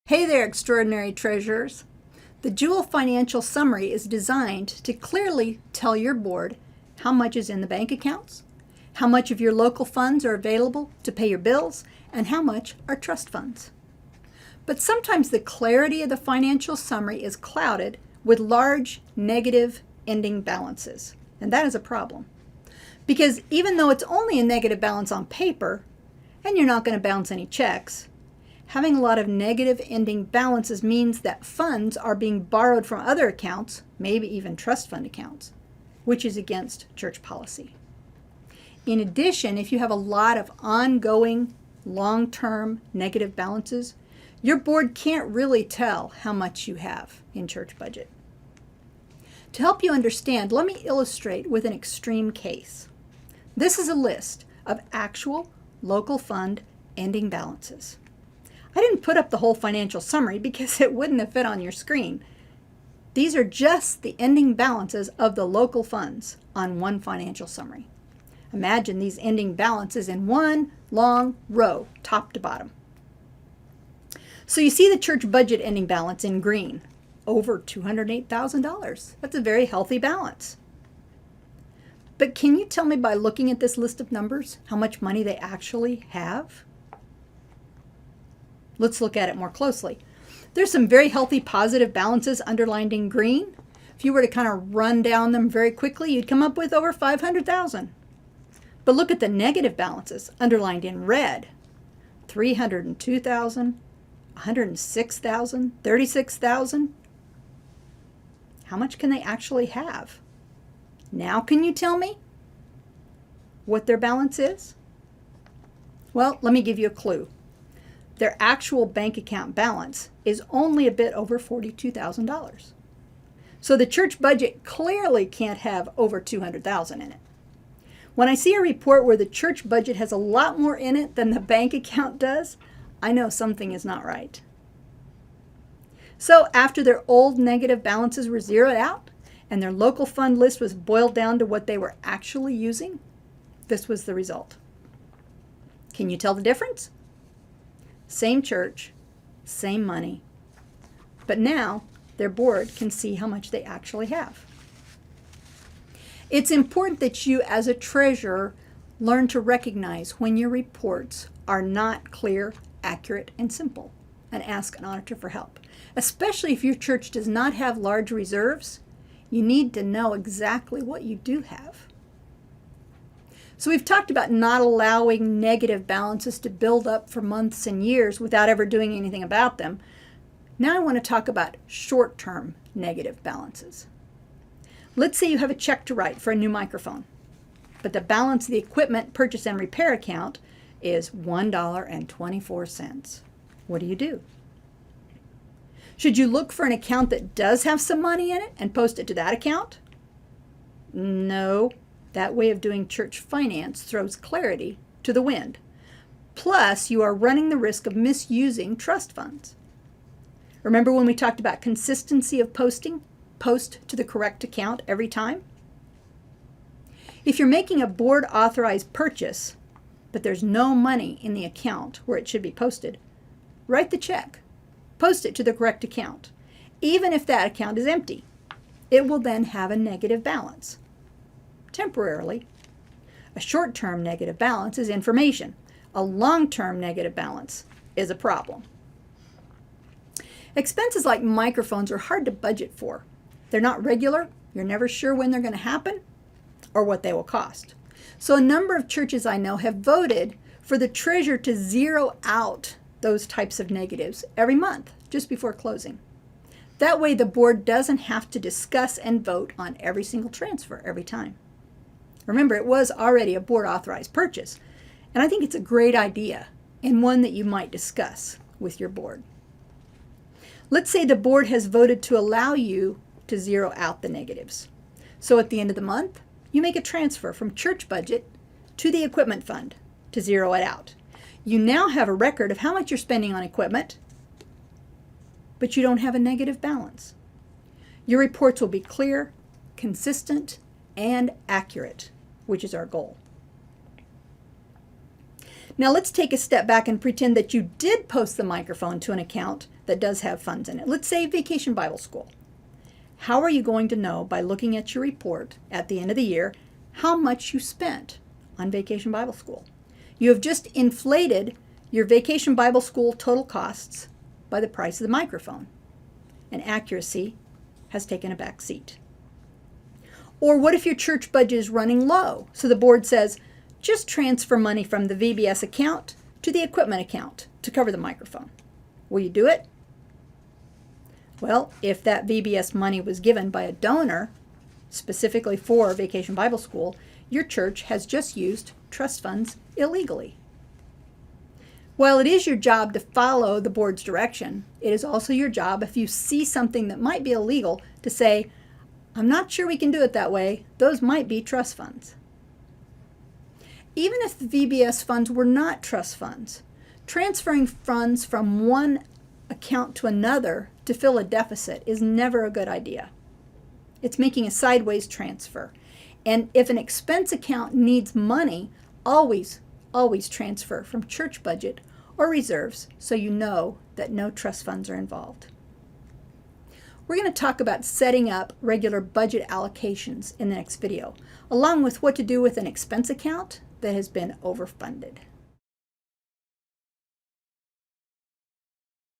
Hey there, extraordinary treasurers. The Jewel Financial Summary is designed to clearly tell your board how much is in the bank accounts, how much of your local funds are available to pay your bills, and how much are trust funds. But sometimes the clarity of the financial summary is clouded with large negative ending balances, and that is a problem. Because even though it's only a negative balance on paper, and you're not going to bounce any checks, having a lot of negative ending balances means that funds are being borrowed from other accounts, maybe even trust fund accounts, which is against church policy. In addition, if you have a lot of ongoing, long-term negative balances, your board can't really tell how much you have in church budget. To help you understand, let me illustrate with an extreme case. This is a list of actual local fund ending balances. I didn't put up the whole financial summary because it wouldn't have fit on your screen. These are just the ending balances of the local funds on one financial summary. Imagine these ending balances in one long row, top to bottom. So you see the church budget ending balance in green, over $208,000. That's a very healthy balance. But can you tell me by looking at this list of numbers how much money they actually have? Let's look at it more closely. There's some very healthy positive balances underlined in green. If you were to kind of run down them very quickly, you'd come up with over $500,000. But look at the negative balances underlined in red. $302,000, $106,000, $36,000. How much can they actually have? Now can you tell me what their balance is? Well, let me give you a clue. Their actual bank account balance is only a bit over $42,000. So the church budget clearly can't have over $200,000 in it. When I see a report where the church budget has a lot more in it than the bank account does, I know something is not right. So after their old negative balances were zeroed out and their local fund list was boiled down to what they were actually using, this was the result. Can you tell the difference? Same church, same money, but now their board can see how much they actually have. It's important that you as a treasurer learn to recognize when your reports are not clear, accurate, and simple, and ask an auditor for help. Especially if your church does not have large reserves, you need to know exactly what you do have. So we've talked about not allowing negative balances to build up for months and years without ever doing anything about them. Now I want to talk about short-term negative balances. Let's say you have a check to write for a new microphone, but the balance of the equipment purchase and repair account is $1.24. What do? Should you look for an account that does have some money in it and post it to that account? No. That way of doing church finance throws clarity to the wind. Plus, you are running the risk of misusing trust funds. Remember when we talked about consistency of posting? Post to the correct account every time. If you're making a board authorized purchase, but there's no money in the account where it should be posted, write the check. Post it to the correct account. Even if that account is empty, it will then have a negative balance. Temporarily. A short-term negative balance is information. A long-term negative balance is a problem. Expenses like microphones are hard to budget for. They're not regular. You're never sure when they're going to happen or what they will cost. So a number of churches I know have voted for the treasurer to zero out those types of negatives every month just before closing. That way the board doesn't have to discuss and vote on every single transfer every time. Remember, it was already a board authorized purchase, and I think it's a great idea and one that you might discuss with your board. Let's say the board has voted to allow you to zero out the negatives. So at the end of the month, you make a transfer from church budget to the equipment fund to zero it out. You now have a record of how much you're spending on equipment, but you don't have a negative balance. Your reports will be clear, consistent, and accurate, which is our goal. Now let's take a step back and pretend that you did post the microphone to an account that does have funds in it. Let's say Vacation Bible School. How are you going to know by looking at your report at the end of the year how much you spent on Vacation Bible School? You have just inflated your Vacation Bible School total costs by the price of the microphone, and accuracy has taken a back seat. Or what if your church budget is running low? So the board says, just transfer money from the VBS account to the equipment account to cover the microphone. Will you do it? Well, if that VBS money was given by a donor specifically for Vacation Bible School, your church has just used trust funds illegally. While it is your job to follow the board's direction, it is also your job, if you see something that might be illegal, to say, I'm not sure we can do it that way. Those might be trust funds. Even if the VBS funds were not trust funds, transferring funds from one account to another to fill a deficit is never a good idea. It's making a sideways transfer. And if an expense account needs money, always transfer from church budget or reserves so you know that no trust funds are involved. We're going to talk about setting up regular budget allocations in the next video, along with what to do with an expense account that has been overfunded.